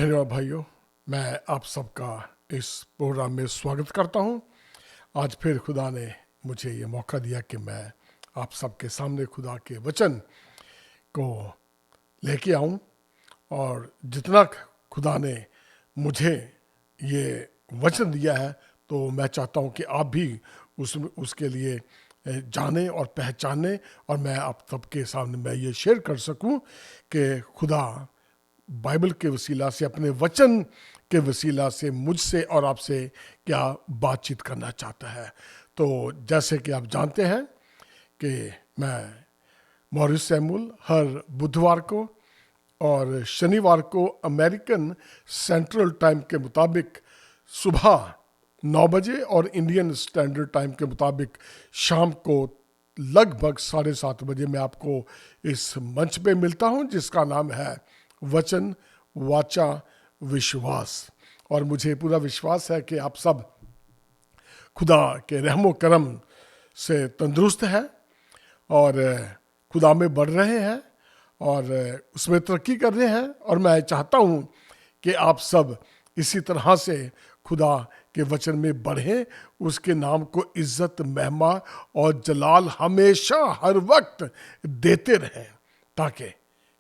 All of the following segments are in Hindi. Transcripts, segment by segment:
बहनों और भाइयों, मैं आप सबका इस प्रोग्राम में स्वागत करता हूं। आज फिर खुदा ने मुझे ये मौका दिया कि मैं आप सबके सामने खुदा के वचन को लेके आऊं। और जितना खुदा ने मुझे ये वचन दिया है, तो मैं चाहता हूं कि आप भी उसके लिए जाने और पहचाने, और मैं आप सबके सामने मैं ये शेयर कर सकूं कि खुदा बाइबल के वसीला से, अपने वचन के वसीला से मुझसे और आपसे क्या बातचीत करना चाहता है। तो जैसे कि आप जानते हैं कि मैं मॉरिस सैमुअल हर बुधवार को और शनिवार को अमेरिकन सेंट्रल टाइम के मुताबिक सुबह 9 बजे और इंडियन स्टैंडर्ड टाइम के मुताबिक शाम को लगभग 7:30 बजे मैं आपको इस मंच पे मिलता हूं, जिसका नाम है वचन वाचा विश्वास। और मुझे पूरा विश्वास है कि आप सब खुदा के रहमो करम से तंदुरुस्त हैं और खुदा में बढ़ रहे हैं और उसमें तरक्की कर रहे हैं। और मैं चाहता हूं कि आप सब इसी तरह से खुदा के वचन में बढ़ें, उसके नाम को इज्जत, महिमा और जलाल हमेशा हर वक्त देते रहें, ताकि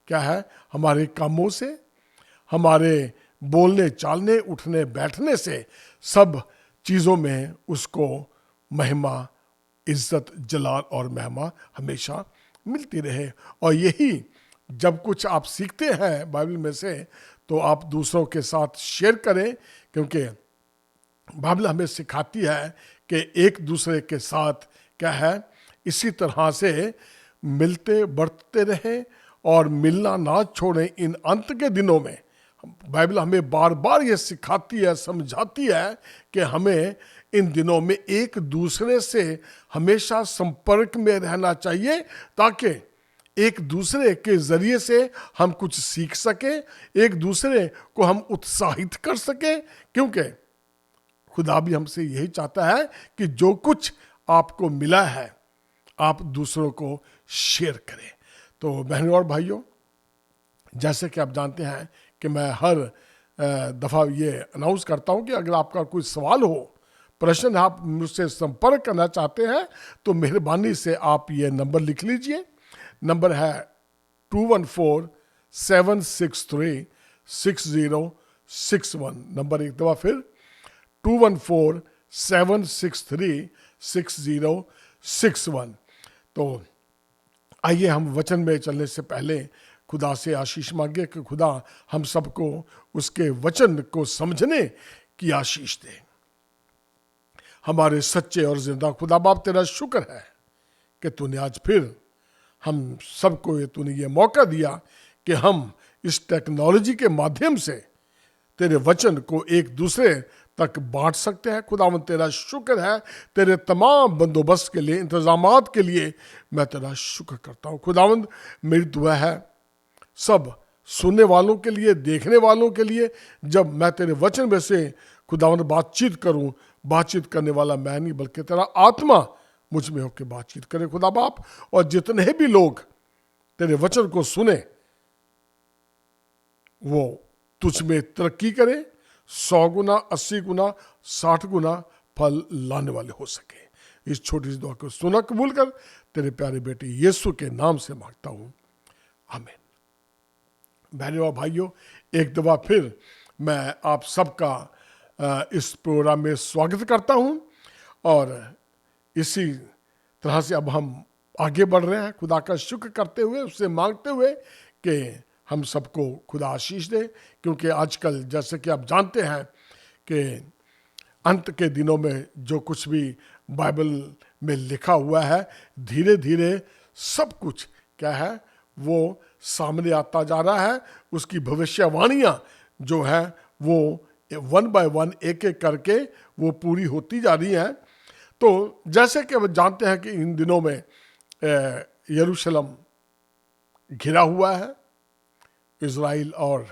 क्या है, हमारे कामों से, हमारे बोलने चालने, उठने बैठने से, सब चीज़ों में उसको महिमा, इज्जत, जलाल और महिमा हमेशा मिलती रहे। और यही जब कुछ आप सीखते हैं बाइबल में से, तो आप दूसरों के साथ शेयर करें, क्योंकि बाइबल हमें सिखाती है कि एक दूसरे के साथ क्या है, इसी तरह से मिलते बढ़ते रहें और मिलना ना छोड़ें इन अंत के दिनों में। बाइबल हमें बार बार ये सिखाती है, समझाती है कि हमें इन दिनों में एक दूसरे से हमेशा संपर्क में रहना चाहिए, ताकि एक दूसरे के जरिए से हम कुछ सीख सके, एक दूसरे को हम उत्साहित कर सके, क्योंकि खुदा भी हमसे यही चाहता है कि जो कुछ आपको मिला है आप दूसरों को शेयर करें। तो बहनों और भाइयों, जैसे कि आप जानते हैं कि मैं हर दफ़ा ये अनाउंस करता हूं कि अगर आपका कोई सवाल हो, प्रश्न, आप मुझसे संपर्क करना चाहते हैं, तो मेहरबानी से आप ये नंबर लिख लीजिए। नंबर है 214-763-6061। नंबर एक दफ़ा फिर 214-763-6061। तो आइए हम वचन में चलने से पहले खुदा से आशीष मांगे कि खुदा हम सबको उसके वचन को समझने की आशीष दे। हमारे सच्चे और जिंदा खुदा बाप, तेरा शुक्र है कि तूने आज फिर हम सबको तूने ये मौका दिया कि हम इस टेक्नोलॉजी के माध्यम से तेरे वचन को एक दूसरे तक बांट सकते हैं। खुदावंद तेरा शुक्र है, तेरे तमाम बंदोबस्त के लिए, इंतजामात के लिए मैं तेरा शुक्र करता हूँ। खुदावंद मेरी दुआ है सब सुनने वालों के लिए, देखने वालों के लिए, जब मैं तेरे वचन में से खुदावंद बातचीत करूं, बातचीत करने वाला मैं नहीं बल्कि तेरा आत्मा मुझ में होकर बातचीत करे खुदा बाप। और जितने भी लोग तेरे वचन को सुने वो तुझ में तरक्की करे, 100 गुना, 80 गुना, 60 गुना फल लाने वाले हो सके। इस छोटी सी दुआ को सुना कबूल कर, तेरे प्यारे बेटे यीशु के नाम से मांगता हूं, आमीन। बहनों और भाइयों, एक दफ़ा फिर मैं आप सबका इस प्रोग्राम में स्वागत करता हूं। और इसी तरह से अब हम आगे बढ़ रहे हैं, खुदा का शुक्र करते हुए, उससे मांगते हुए कि हम सबको खुदा आशीष दे। क्योंकि आजकल जैसे कि आप जानते हैं कि अंत के दिनों में जो कुछ भी बाइबल में लिखा हुआ है, धीरे धीरे सब कुछ क्या है वो सामने आता जा रहा है। उसकी भविष्यवाणियाँ जो है वो 1 बाय 1, एक एक करके वो पूरी होती जा रही हैं। तो जैसे कि अब जानते हैं कि इन दिनों में यरूशलेम घिरा हुआ है, इज़राइल और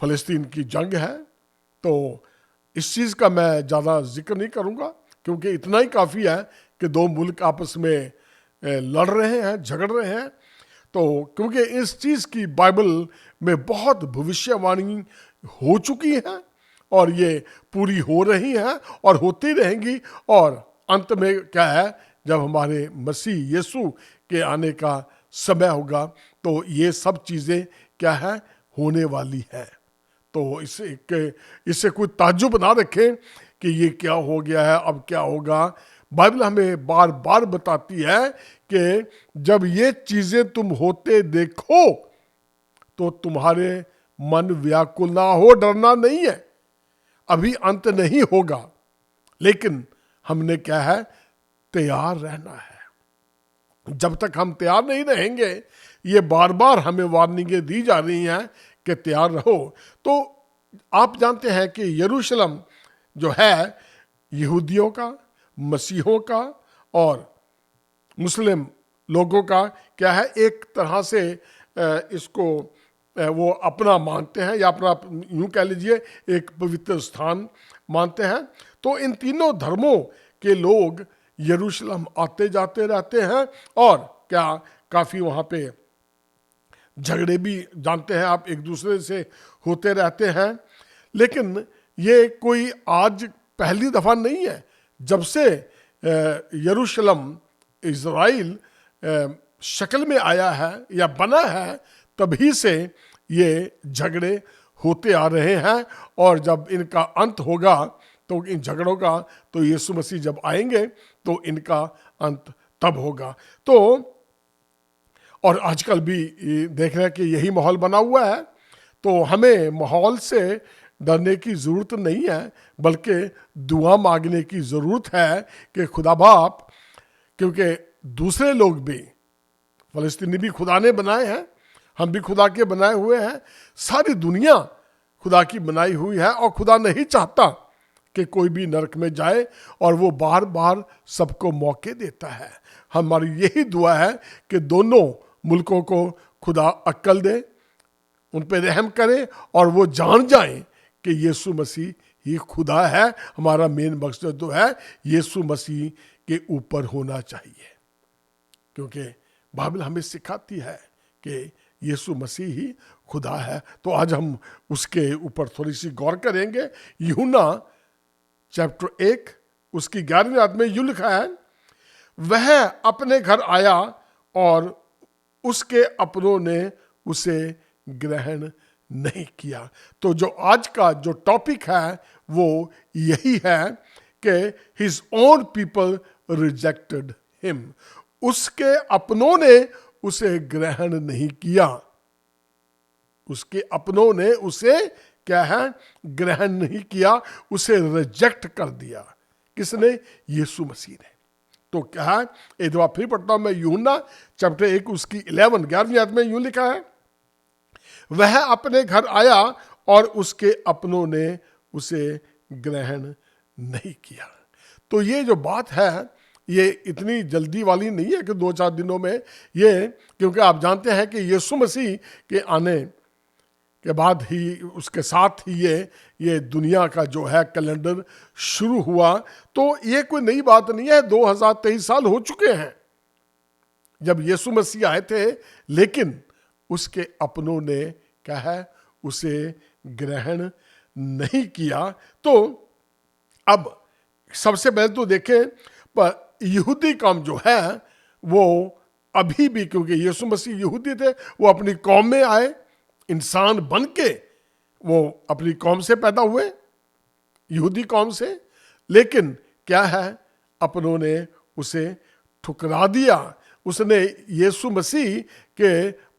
फ़लस्तीन की जंग है। तो इस चीज़ का मैं ज़्यादा जिक्र नहीं करूँगा, क्योंकि इतना ही काफ़ी है कि दो मुल्क आपस में लड़ रहे हैं, झगड़ रहे हैं। तो क्योंकि इस चीज की बाइबल में बहुत भविष्यवाणी हो चुकी है और ये पूरी हो रही है और होती रहेंगी, और अंत में क्या है, जब हमारे मसीह यीशु के आने का समय होगा तो ये सब चीजें क्या है, होने वाली है। तो इससे कोई ताज्जुब ना रखें कि ये क्या हो गया है, अब क्या होगा। बाइबल हमें बार बार बताती है कि जब ये चीजें तुम होते देखो तो तुम्हारे मन व्याकुल ना हो, डरना नहीं है, अभी अंत नहीं होगा, लेकिन हमने क्या है, तैयार रहना है। जब तक हम तैयार नहीं रहेंगे, ये बार बार हमें वार्निंगें दी जा रही हैं कि तैयार रहो। तो आप जानते हैं कि यरूशलेम जो है यहूदियों का, मसीहों का और मुस्लिम लोगों का क्या है, एक तरह से इसको वो अपना मानते हैं, या अपना यूं कह लीजिए एक पवित्र स्थान मानते हैं। तो इन तीनों धर्मों के लोग यरूशलेम आते जाते रहते हैं और क्या काफी वहां पे झगड़े भी जानते हैं आप, एक दूसरे से होते रहते हैं। लेकिन ये कोई आज पहली दफा नहीं है। जब से यरूशलेम इज़राइल शक्ल में आया है या बना है, तभी से ये झगड़े होते आ रहे हैं, और जब इनका अंत होगा तो इन झगड़ों का, तो यीशु मसीह जब आएंगे तो इनका अंत तब होगा। तो और आजकल भी देख रहे हैं कि यही माहौल बना हुआ है। तो हमें माहौल से डरने की ज़रूरत नहीं है, बल्कि दुआ मांगने की ज़रूरत है कि खुदा बाप, क्योंकि दूसरे लोग भी, फलस्तीनी भी खुदा ने बनाए हैं, हम भी खुदा के बनाए हुए हैं, सारी दुनिया खुदा की बनाई हुई है, और खुदा नहीं चाहता कि कोई भी नरक में जाए, और वो बार बार सबको मौके देता है। हमारी यही दुआ है कि दोनों मुल्कों को खुदा अक्ल दे, उन पर रहम करे, और वो जान जाएं कि यीशु मसीह ही खुदा है। हमारा मेन मकसद जो है यीशु मसीह के ऊपर होना चाहिए, क्योंकि बाइबल हमें सिखाती है कि यीशु मसीह ही खुदा है। तो आज हम उसके ऊपर थोड़ी सी गौर करेंगे। यूहन्ना चैप्टर 1 उसकी 11वीं आयत में यूं लिखा है, वह अपने घर आया और उसके अपनों ने उसे ग्रहण नहीं किया। तो जो आज का जो टॉपिक है वो यही है कि his own people rejected him, उसके अपनों ने उसे ग्रहण नहीं किया। उसके अपनों ने उसे क्या है, ग्रहण नहीं किया, उसे रिजेक्ट कर दिया। किसने? यीशु मसीह ने। तो क्या है, एक बार फिर पढ़ता हूं मैं, यूहन्ना चैप्टर 1 उसकी 11वीं आयत में यूं लिखा है, वह अपने घर आया और उसके अपनों ने उसे ग्रहण नहीं किया। तो ये जो बात है ये इतनी जल्दी वाली नहीं है कि 2-4 दिनों में ये, क्योंकि आप जानते हैं कि यीशु मसीह के आने के बाद ही, उसके साथ ही ये दुनिया का जो है कैलेंडर शुरू हुआ। तो ये कोई नई बात नहीं है, 2023 साल हो चुके हैं जब यीशु मसीह आए थे, लेकिन उसके अपनों ने क्या है, उसे ग्रहण नहीं किया। तो अब सबसे पहले तो देखें, पर यहूदी कौम जो है वो अभी भी, क्योंकि यीशु मसीह यहूदी थे, वो अपनी कौम में आए, इंसान बन के वो अपनी कौम से पैदा हुए, यहूदी कौम से, लेकिन क्या है, अपनों ने उसे ठुकरा दिया। उसने यीशु मसीह के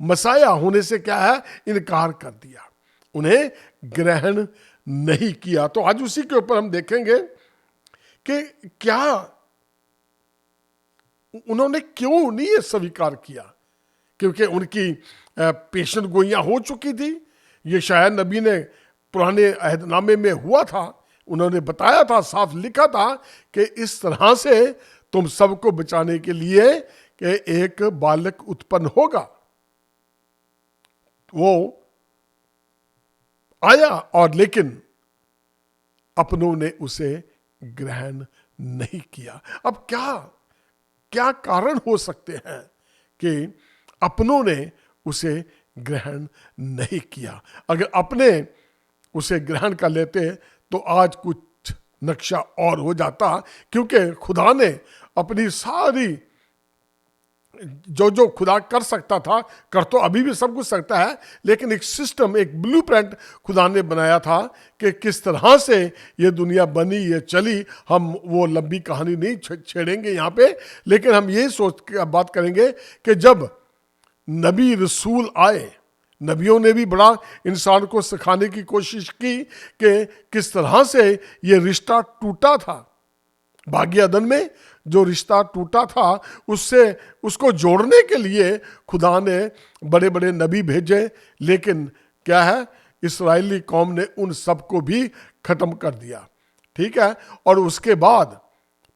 मसाया होने से क्या है, इनकार कर दिया, उन्हें ग्रहण नहीं किया। तो आज उसी के ऊपर हम देखेंगे कि क्या उन्होंने क्यों नहीं ये स्वीकार किया, क्योंकि उनकी पेशन गोइयां हो चुकी थी। ये शायद नबी ने पुराने अहदनामे में हुआ था, उन्होंने बताया था, साफ लिखा था कि इस तरह से तुम सबको बचाने के लिए कि एक बालक उत्पन्न होगा। वो आया, और लेकिन अपनों ने उसे ग्रहण नहीं किया। अब क्या क्या कारण हो सकते हैं कि अपनों ने उसे ग्रहण नहीं किया। अगर अपने उसे ग्रहण कर लेते तो आज कुछ नक्शा और हो जाता, क्योंकि खुदा ने अपनी सारी जो जो खुदा कर सकता था, कर तो अभी भी सब कुछ सकता है, लेकिन एक सिस्टम, एक ब्लूप्रिंट खुदा ने बनाया था कि किस तरह से ये दुनिया बनी, ये चली। हम वो लंबी कहानी नहीं छेड़ेंगे यहाँ पे, लेकिन हम ये सोच के बात करेंगे कि जब नबी रसूल आए, नबियों ने भी बड़ा इंसान को सिखाने की कोशिश की कि किस तरह से ये रिश्ता टूटा था। भाग्य अदन में जो रिश्ता टूटा था, उससे उसको जोड़ने के लिए खुदा ने बड़े बड़े नबी भेजे, लेकिन क्या है, इस्राएली कौम ने उन सबको भी खत्म कर दिया। ठीक है, और उसके बाद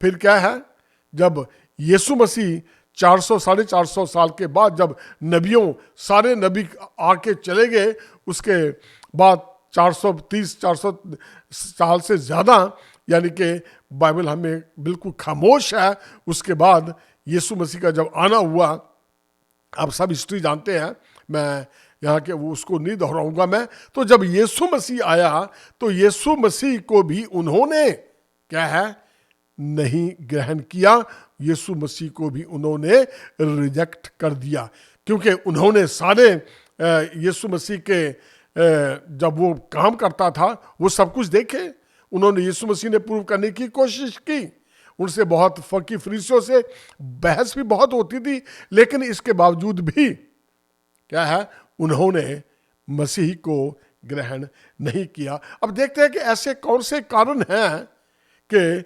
फिर क्या है, जब यीशु मसीह 400 450 साल के बाद जब नबियों सारे नबी आके चले गए, उसके बाद 430-400 साल से ज़्यादा, यानी कि बाइबल हमें बिल्कुल खामोश है। उसके बाद यीशु मसीह का जब आना हुआ, आप सब हिस्ट्री जानते हैं, मैं यहाँ के वो उसको नहीं दोहराऊंगा मैं। तो जब यीशु मसीह आया तो यीशु मसीह को भी उन्होंने क्या है, नहीं ग्रहण किया। यीशु मसीह को भी उन्होंने रिजेक्ट कर दिया, क्योंकि उन्होंने सारे यीशु मसीह के जब वो काम करता था वो सब कुछ देखे। उन्होंने यीशु मसीह ने प्रूव करने की कोशिश की, उनसे बहुत फकी फरीसियों से बहस भी बहुत होती थी, लेकिन इसके बावजूद भी क्या है, उन्होंने मसीह को ग्रहण नहीं किया। अब देखते हैं कि ऐसे कौन से कारण हैं कि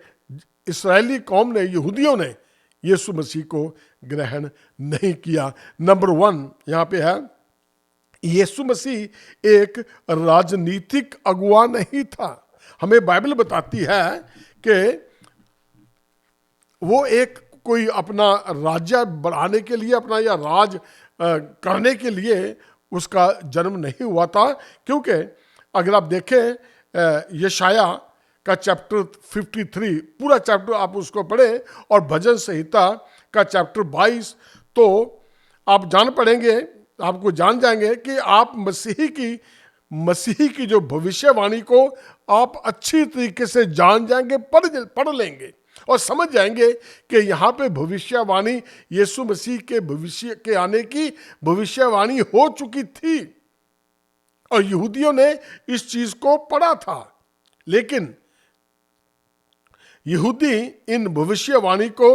इस्राएली कौम ने, यहूदियों ने यीशु मसीह को ग्रहण नहीं किया। नंबर 1 यहाँ पे है, यीशु मसीह एक राजनीतिक अगुवा नहीं था। हमें बाइबल बताती है कि वो एक कोई अपना राज्य बढ़ाने के लिए, अपना या राज करने के लिए उसका जन्म नहीं हुआ था। क्योंकि अगर आप देखें यशाया का चैप्टर 53, पूरा चैप्टर आप उसको पढ़ें, और भजन संहिता का चैप्टर 22, तो आप आपको जान जाएंगे कि आप मसीही की जो भविष्यवाणी को आप अच्छी तरीके से जान जाएंगे, पढ़ लेंगे और समझ जाएंगे कि यहाँ पे भविष्यवाणी यीशु मसीह के भविष्य के आने की भविष्यवाणी हो चुकी थी, और यहूदियों ने इस चीज को पढ़ा था। लेकिन यहूदी इन भविष्यवाणी को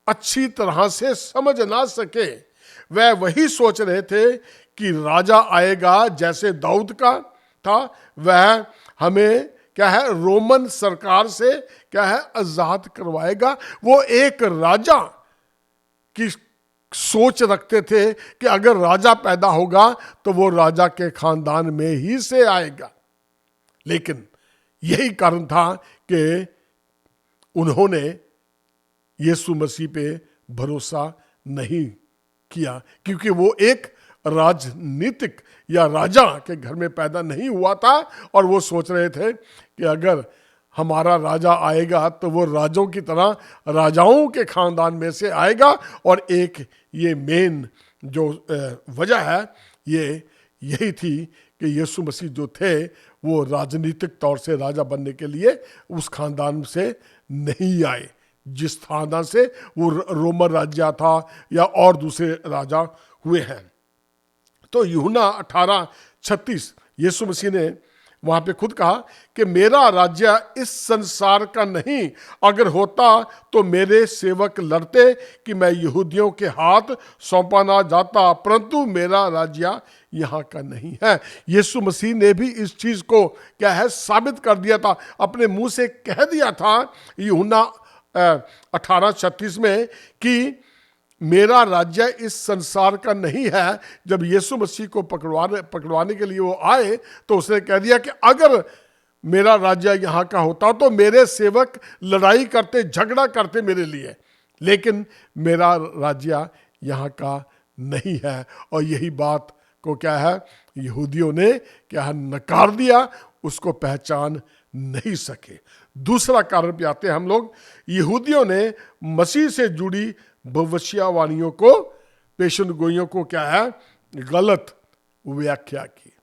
अच्छी तरह से समझ ना सके। वह वही सोच रहे थे कि राजा आएगा जैसे दाऊद का था, वह हमें क्या है, रोमन सरकार से क्या है, आजाद करवाएगा। वो एक राजा की सोच रखते थे कि अगर राजा पैदा होगा तो वो राजा के खानदान में ही से आएगा। लेकिन यही कारण था कि उन्होंने यीशु मसीह पे भरोसा नहीं किया, क्योंकि वो एक राजनीतिक या राजा के घर में पैदा नहीं हुआ था, और वो सोच रहे थे कि अगर हमारा राजा आएगा तो वो राजों की तरह राजाओं के खानदान में से आएगा। और एक ये मेन जो वजह है ये यही थी कि यीशु मसीह जो थे वो राजनीतिक तौर से राजा बनने के लिए उस खानदान से नहीं आए, जिस खानदान से वो रोमन राज्य था या और दूसरे राजा हुए हैं। तो यूहन्ना 18:36 यीशु मसीह ने वहां पे खुद कहा कि मेरा राज्य इस संसार का नहीं, अगर होता तो मेरे सेवक लड़ते कि मैं यहूदियों के हाथ सौंपा ना जाता, परंतु मेरा राज्य यहाँ का नहीं है। यीशु मसीह ने भी इस चीज को क्या है, साबित कर दिया था, अपने मुंह से कह दिया था यूहन्ना 18:36 में कि मेरा राज्य इस संसार का नहीं है। जब यीशु मसीह को पकड़वाने के लिए वो आए तो उसने कह दिया कि अगर मेरा राज्य यहाँ का होता तो मेरे सेवक लड़ाई करते, झगड़ा करते मेरे लिए, लेकिन मेरा राज्य यहाँ का नहीं है। और यही बात को क्या है, यहूदियों ने क्या है, नकार दिया, उसको पहचान नहीं सके। दूसरा कारण पे आते हैं हम लोग, यहूदियों ने मसीह से जुड़ी भविष्यवाणियों को पेशन गोइयों को क्या है, गलत व्याख्या की।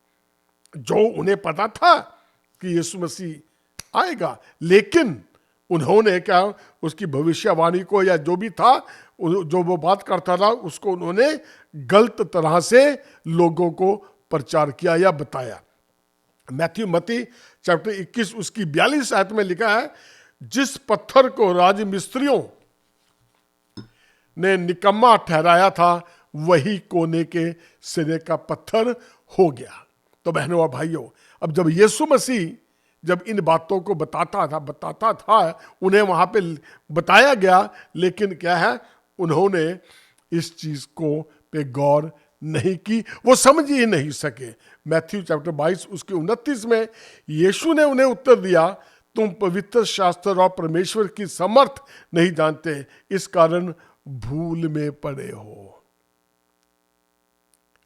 जो उन्हें पता था कि यीशु मसीह आएगा, लेकिन उन्होंने क्या, उसकी भविष्यवाणी को या जो भी था, जो वो बात करता था, उसको उन्होंने गलत तरह से लोगों को प्रचार किया या बताया। मैथ्यू मती चैप्टर 21 उसकी 42 आयत में लिखा है, जिस पत्थर को राज मिस्त्रियों ने निकम्मा ठहराया था, वही कोने के सिरे का पत्थर हो गया। तो बहनों और भाइयों, अब जब यीशु मसीह जब इन बातों को बताता था, उन्हें वहां पे बताया गया, लेकिन क्या है, उन्होंने इस चीज को पे गौर नहीं की, वो समझ ही नहीं सके। मैथ्यू चैप्टर 22 उसके 29 में यीशु ने उन्हें उत्तर दिया, तुम पवित्र शास्त्र और परमेश्वर की समर्थ नहीं जानते, इस कारण भूल में पड़े हो।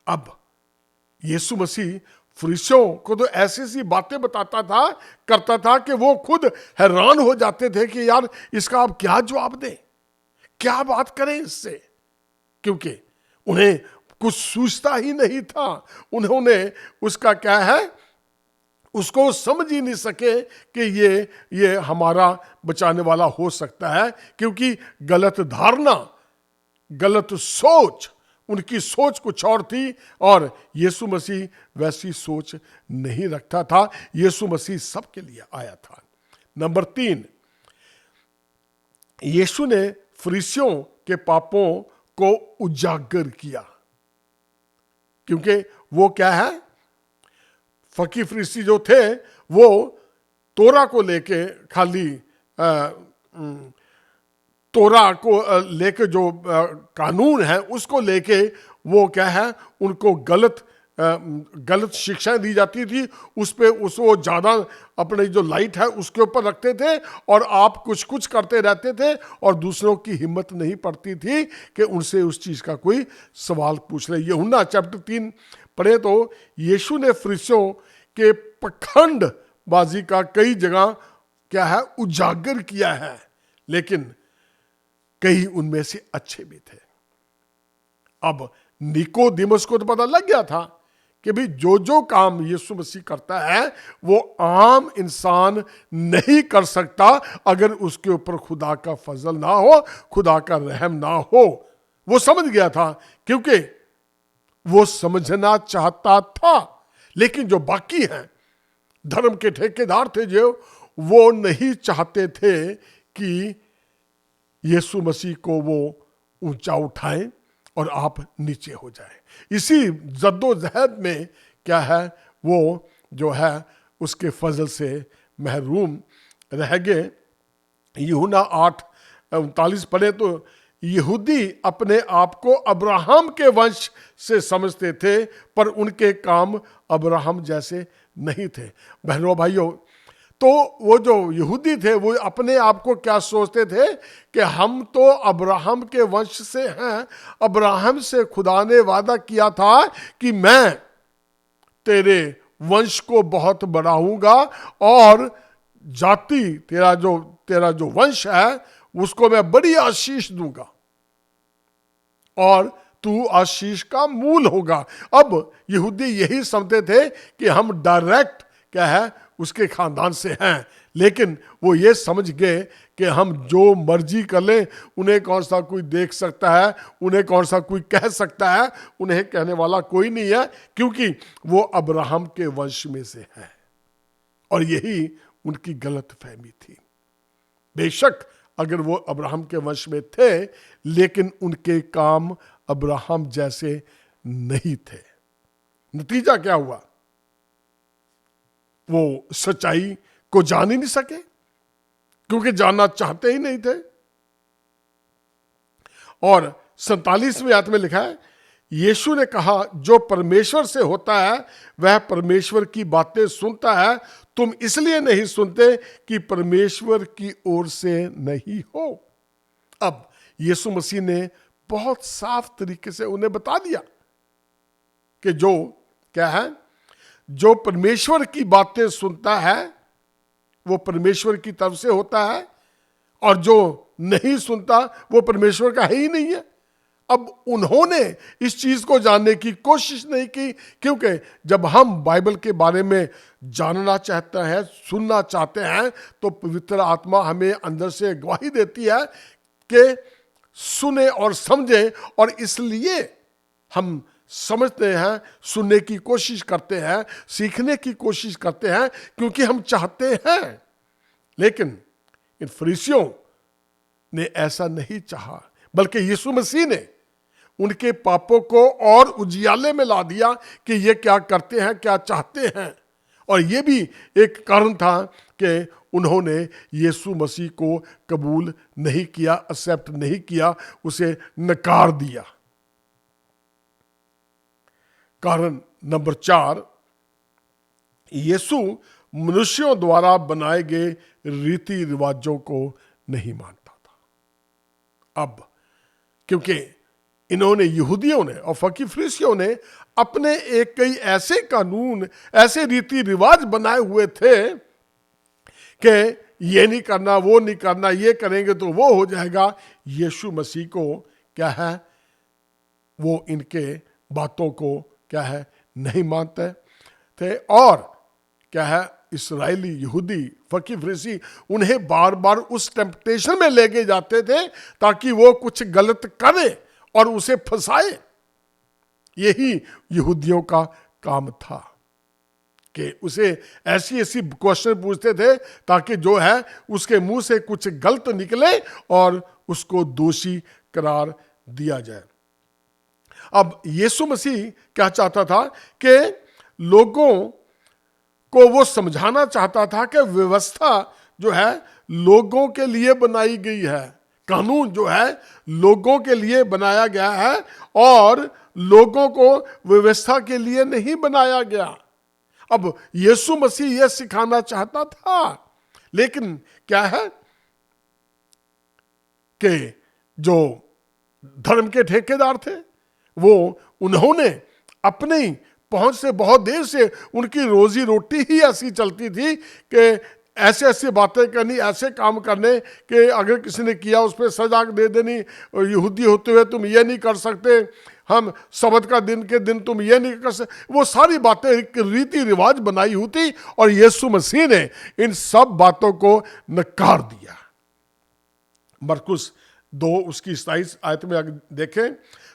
अब यीशु मसीह फरीसियों को तो ऐसी सी बातें बताता था, करता था कि वो खुद हैरान हो जाते थे कि यार इसका आप क्या जवाब दें, क्या बात करें इससे, क्योंकि उन्हें कुछ सूझता ही नहीं था। उन्होंने उसका क्या है, उसको समझ ही नहीं सके कि ये हमारा बचाने वाला हो सकता है, क्योंकि गलत धारणा, गलत सोच, उनकी सोच कुछ और थी और यीशु मसीह वैसी सोच नहीं रखता था। यीशु मसीह सबके लिए आया था। नंबर 3, यीशु ने फरीसियों के पापों को उजागर किया, क्योंकि वो क्या है, फकीर फरीसी जो थे वो तोरा को लेके खाली तोरा को लेके जो कानून है उसको लेके वो क्या है, उनको गलत शिक्षाएं दी जाती थी, उस पे उसको ज़्यादा अपने जो लाइट है उसके ऊपर रखते थे, और आप कुछ करते रहते थे और दूसरों की हिम्मत नहीं पड़ती थी कि उनसे उस चीज़ का कोई सवाल पूछ ले। यूहन्ना चैप्टर 3 पढ़े तो यीशु ने फरीसियों के पखंडबाजी का कई जगह क्या है, उजागर किया है, लेकिन कई उनमें से अच्छे भी थे। अब निकोदेमुस को तो पता लग गया था कि भाई जो काम यीशु मसीह करता है वो आम इंसान नहीं कर सकता अगर उसके ऊपर खुदा का फजल ना हो, खुदा का रहम ना हो। वो समझ गया था, क्योंकि वो समझना चाहता था, लेकिन जो बाकी हैं, धर्म के ठेकेदार थे जो, वो नहीं चाहते थे कि यीशु मसीह को वो ऊंचा उठाएं और आप नीचे हो जाए। इसी जद्दोजहद में क्या है, वो जो है उसके फजल से महरूम रह गए। यूहन्ना 8:39 पढ़े तो यहूदी अपने आप को अब्राहम के वंश से समझते थे, पर उनके काम अब्राहम जैसे नहीं थे। बहनों भाइयों, तो वो जो यहूदी थे वो अपने आप को क्या सोचते थे कि हम तो अब्राहम के वंश से हैं, अब्राहम से खुदा ने वादा किया था कि मैं तेरे वंश को बहुत बढ़ाऊंगा और जाति तेरा जो वंश है उसको मैं बड़ी आशीष दूंगा और तू आशीष का मूल होगा। अब यहूदी यही समझते थे कि हम डायरेक्ट क्या है उसके खानदान से हैं, लेकिन वो ये समझ गए कि हम जो मर्जी कर लें, उन्हें कौन सा कोई देख सकता है, उन्हें कौन सा कोई कह सकता है, उन्हें कहने वाला कोई नहीं है, क्योंकि वो अब्राहम के वंश में से है। और यही उनकी गलत फहमी थी। बेशक अगर वो अब्राहम के वंश में थे, लेकिन उनके काम अब्राहम जैसे नहीं थे। नतीजा क्या हुआ, वो सच्चाई को जान ही नहीं सके, क्योंकि जानना चाहते ही नहीं थे। और 47वें आयत में लिखा है, यीशु ने कहा, जो परमेश्वर से होता है वह परमेश्वर की बातें सुनता है, तुम इसलिए नहीं सुनते कि परमेश्वर की ओर से नहीं हो। अब यीशु मसीह ने बहुत साफ तरीके से उन्हें बता दिया कि जो क्या है, जो परमेश्वर की बातें सुनता है वो परमेश्वर की तरफ से होता है, और जो नहीं सुनता वो परमेश्वर का है ही नहीं है। अब उन्होंने इस चीज को जानने की कोशिश नहीं की, क्योंकि जब हम बाइबल के बारे में जानना चाहते हैं, सुनना चाहते हैं, तो पवित्र आत्मा हमें अंदर से गवाही देती है कि सुने और समझें। और इसलिए हम समझते हैं, सुनने की कोशिश करते हैं, सीखने की कोशिश करते हैं, क्योंकि हम चाहते हैं। लेकिन इन फरीसियों ने ऐसा नहीं चाहा, बल्कि यीशु मसीह ने उनके पापों को और उजियाले में ला दिया कि ये क्या करते हैं, क्या चाहते हैं। और ये भी एक कारण था कि उन्होंने यीशु मसीह को कबूल नहीं किया, एक्सेप्ट नहीं किया, उसे नकार दिया। कारण नंबर 4, यीशु मनुष्यों द्वारा बनाए गए रीति रिवाजों को नहीं मानता था। अब क्योंकि इन्होंने, यहूदियों ने और फरीसियों ने अपने एक कई ऐसे कानून, ऐसे रीति रिवाज बनाए हुए थे कि ये नहीं करना, वो नहीं करना, ये करेंगे तो वो हो जाएगा। यीशु मसीह को क्या है, वो इनके बातों को क्या है, नहीं मानते थे। और क्या है, इस्राएली यहूदी फरीसी उन्हें बार बार उस टेम्पटेशन में लेके जाते थे ताकि वो कुछ गलत करे और उसे फंसाए। यही यहूदियों का काम था कि उसे ऐसी ऐसी क्वेश्चन पूछते थे ताकि जो है उसके मुंह से कुछ गलत निकले और उसको दोषी करार दिया जाए। अब यीशु मसीह क्या चाहता था कि लोगों को वो समझाना चाहता था कि व्यवस्था जो है लोगों के लिए बनाई गई है, कानून जो है लोगों के लिए बनाया गया है और लोगों को व्यवस्था के लिए नहीं बनाया गया। अब यीशु मसीह यह सिखाना चाहता था, लेकिन क्या है कि जो धर्म के ठेकेदार थे वो, उन्होंने अपनी पहुंच से बहुत देर से, उनकी रोजी रोटी ही ऐसी चलती थी कि ऐसे ऐसे बातें करनी, ऐसे काम करने कि अगर किसी ने किया उस पर सजा दे देनी। यहूदी होते हुए तुम ये नहीं कर सकते, हम सबत का दिन के दिन तुम ये नहीं कर सकते, वो सारी बातें रीति रिवाज बनाई होती। और यीशु मसीह ने इन सब बातों को नकार दिया। मरकुस 2 उसकी 27 आयत में अगर देखें,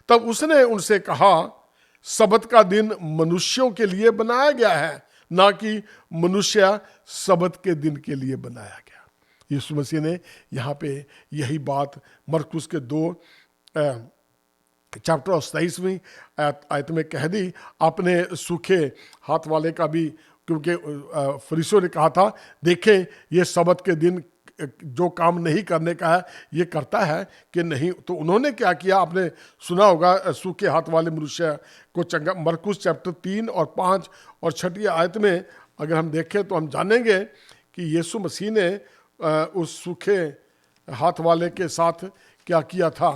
तब उसने उनसे कहा, सबत का दिन मनुष्यों के लिए बनाया गया है, ना कि मनुष्य सबत के दिन के लिए बनाया गया। यीशु मसीह ने यहाँ पे यही बात मरकुस के 2 चैप्टर 27वीं आयत में कह दी। आपने सूखे हाथ वाले का भी, क्योंकि फरीसियों ने कहा था, देखें ये सबत के दिन जो काम नहीं करने का है ये करता है कि नहीं। तो उन्होंने क्या किया, आपने सुना होगा, सूखे हाथ वाले मनुष्य को चंगा। मरकुस चैप्टर 3 और 5 और 6 आयत में अगर हम देखें तो हम जानेंगे कि यीशु मसीह ने उस सूखे हाथ वाले के साथ क्या किया था।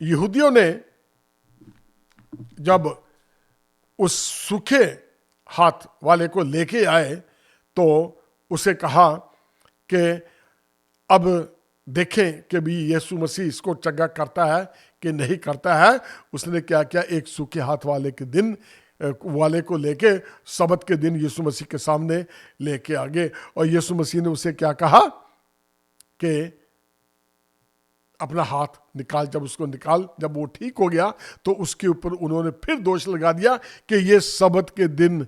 यहूदियों ने जब उस सूखे हाथ वाले को लेके आए तो उसे कहा कि अब देखें कि भी यीशु मसीह इसको चंगा करता है कि नहीं करता है। उसने क्या किया, एक सूखे हाथ वाले के दिन वाले को लेके सबत के दिन यीशु मसीह के सामने लेके आ गए। और यीशु मसीह ने उसे क्या कहा कि अपना हाथ निकाल। जब उसको निकाल, जब वो ठीक हो गया तो उसके ऊपर उन्होंने फिर दोष लगा दिया कि ये सबत के दिन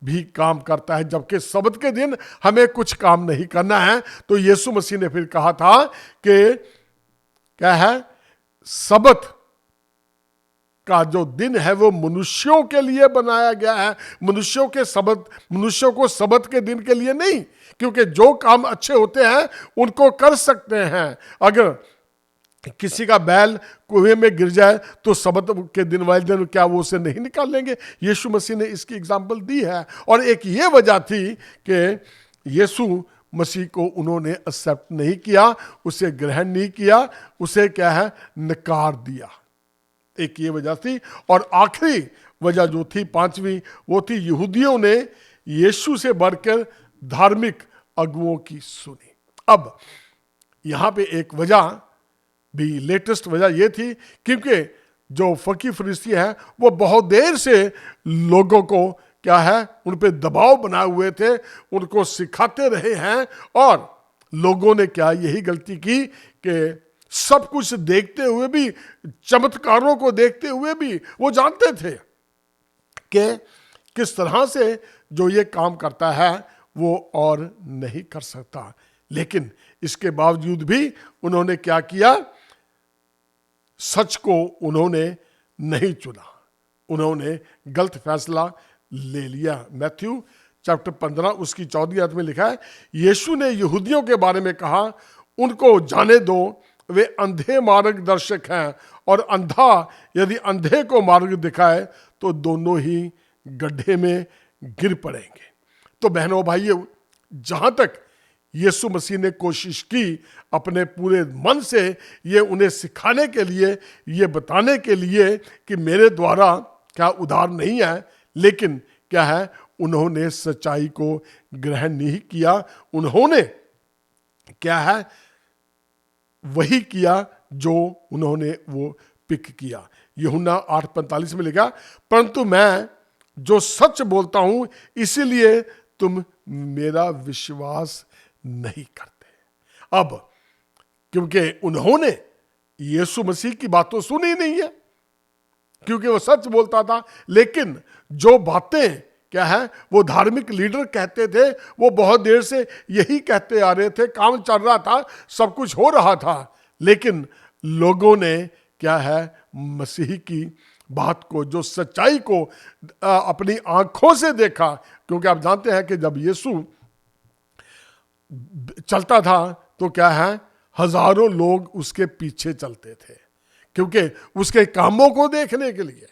भी काम करता है, जबकि सबत के दिन हमें कुछ काम नहीं करना है। तो यीशु मसीह ने फिर कहा था कि क्या है, सबत का जो दिन है वो मनुष्यों के लिए बनाया गया है, मनुष्यों को सबत के दिन के लिए नहीं। क्योंकि जो काम अच्छे होते हैं उनको कर सकते हैं। अगर किसी का बैल कुएं में गिर जाए तो सबत के दिन वाले दिन क्या वो उसे नहीं निकाल लेंगे? यीशु मसीह ने इसकी एग्जाम्पल दी है। और एक ये वजह थी कि यीशु मसीह को उन्होंने एक्सेप्ट नहीं किया, उसे ग्रहण नहीं किया, उसे क्या है, नकार दिया। एक ये वजह थी। और आखिरी वजह जो थी, 5वीं, वो थी यहूदियों ने यीशु से बढ़कर धार्मिक अगुओं की सुनी। अब यहां पे एक वजह भी लेटेस्ट वजह यह थी क्योंकि जो फकीर फरिश्ती हैं वो बहुत देर से लोगों को क्या है, उन पे दबाव बनाए हुए थे, उनको सिखाते रहे हैं। और लोगों ने क्या यही गलती की कि सब कुछ देखते हुए भी, चमत्कारों को देखते हुए भी वो जानते थे कि किस तरह से जो ये काम करता है वो और नहीं कर सकता। लेकिन इसके बावजूद भी उन्होंने क्या किया, सच को उन्होंने नहीं चुना, उन्होंने गलत फैसला ले लिया। मैथ्यू चैप्टर 15 उसकी 14 आयत में लिखा है, यीशु ने यहूदियों के बारे में कहा, उनको जाने दो, वे अंधे मार्गदर्शक हैं, और अंधा यदि अंधे को मार्ग दिखाए तो दोनों ही गड्ढे में गिर पड़ेंगे। तो बहनों भाइयों, जहां तक यीशु मसीह ने कोशिश की अपने पूरे मन से ये उन्हें सिखाने के लिए, ये बताने के लिए कि मेरे द्वारा क्या उद्धार नहीं है, लेकिन क्या है, उन्होंने सच्चाई को ग्रहण नहीं किया। उन्होंने क्या है, वही किया जो उन्होंने वो पिक किया। यूहन्ना 8:45 में लिखा, परंतु मैं जो सच बोलता हूं इसीलिए तुम मेरा विश्वास नहीं करते। अब क्योंकि उन्होंने यीशु मसीह की बात तो सुनी नहीं है, क्योंकि वो सच बोलता था, लेकिन जो बातें क्या है वो धार्मिक लीडर कहते थे, वो बहुत देर से यही कहते आ रहे थे, काम चल रहा था, सब कुछ हो रहा था, लेकिन लोगों ने क्या है, मसीह की बात को, जो सच्चाई को अपनी आंखों से देखा। क्योंकि आप जानते हैं कि जब यीशु चलता था तो क्या है, हजारों लोग उसके पीछे चलते थे, क्योंकि उसके कामों को देखने के लिए,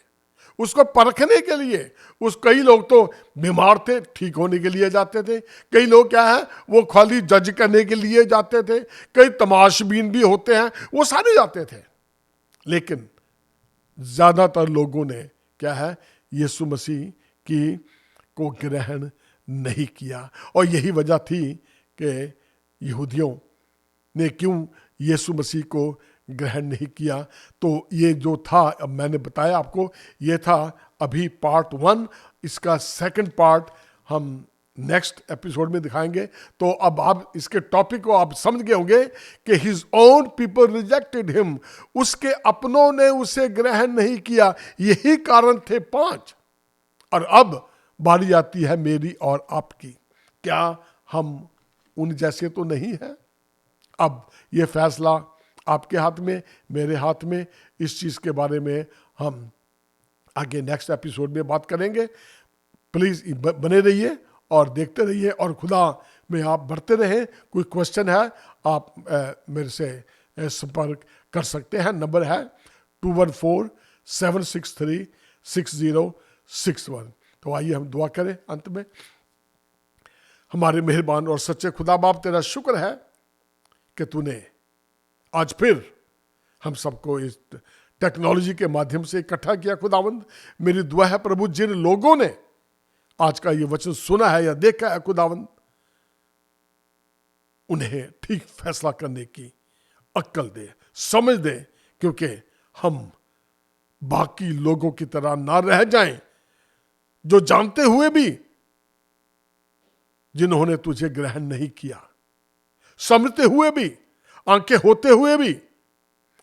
उसको परखने के लिए। कई लोग तो बीमार थे, ठीक होने के लिए जाते थे, कई लोग क्या है वो खाली जज करने के लिए जाते थे, कई तमाशबीन भी होते हैं, वो सारे जाते थे। लेकिन ज्यादातर लोगों ने क्या है, यीशु मसीह की को ग्रहण नहीं किया। और यही वजह थी कि यहूदियों ने क्यों यीशु मसीह को ग्रहण नहीं किया। तो ये जो था, अब मैंने बताया आपको, ये था अभी पार्ट 1। इसका सेकंड पार्ट हम नेक्स्ट एपिसोड में दिखाएंगे। तो अब आप इसके टॉपिक को आप समझ गए होंगे कि his own people rejected him, उसके अपनों ने उसे ग्रहण नहीं किया। यही कारण थे 5। और अब बारी आती है मेरी और आपकी। क्या हम उन जैसे तो नहीं है? अब ये फैसला आपके हाथ में, मेरे हाथ में। इस चीज के बारे में हम आगे नेक्स्ट एपिसोड में बात करेंगे। प्लीज बने रहिए और देखते रहिए, और खुदा में आप बढ़ते रहें। कोई क्वेश्चन है आप मेरे से संपर्क कर सकते हैं। नंबर है 2147636061। तो आइए हम दुआ करें अंत में। हमारे मेहरबान और सच्चे खुदा बाप, तेरा शुक्र है कि तूने आज फिर हम सबको इस टेक्नोलॉजी के माध्यम से इकट्ठा किया। खुदावंद, मेरी दुआ है प्रभु, जिन लोगों ने आज का ये वचन सुना है या देखा है, खुदावंद उन्हें ठीक फैसला करने की अक्ल दे, समझ दे, क्योंकि हम बाकी लोगों की तरह ना रह जाएं, जो जानते हुए भी, जिन्होंने तुझे ग्रहण नहीं किया, समझते हुए भी, आंखें होते हुए भी,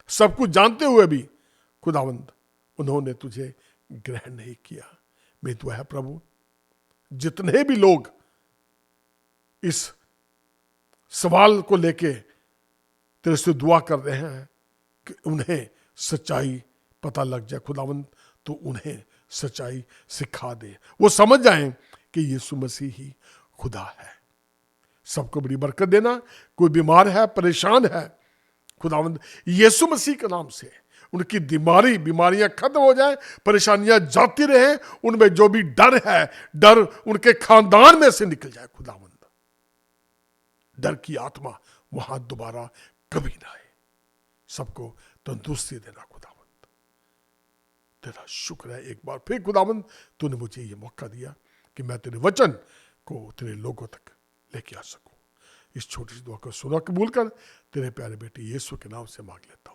सब कुछ जानते हुए भी, खुदावंद उन्होंने तुझे ग्रहण नहीं किया। मेरी दुआ है प्रभु, जितने भी लोग इस सवाल को लेके तेरे से दुआ कर रहे हैं कि उन्हें सच्चाई पता लग जाए, खुदावंद तो उन्हें सच्चाई सिखा दे, वो समझ जाएं कि यीशु मसीह ही खुदा है। सबको बड़ी बरकत देना। कोई बीमार है, परेशान है, खुदावंद यीशु मसीह के नाम से उनकी बीमारियां खत्म हो जाए, परेशानियां जाती रहे, उनमें जो भी डर है, डर उनके खानदान में से निकल जाए। खुदावंद डर की आत्मा वहां दोबारा कभी ना आए। सबको तंदुरुस्ती देना खुदावंद। तेरा शुक्र है एक बार फिर खुदावंद, तूने मुझे ये मौका दिया कि मैं तेरे वचन को तेरे लोगों तक लेके आ सकूं। इस छोटी सी दुआ को सुना कबूल कर, तेरे प्यारे बेटे यीशु के नाम से मांग लेता हूं।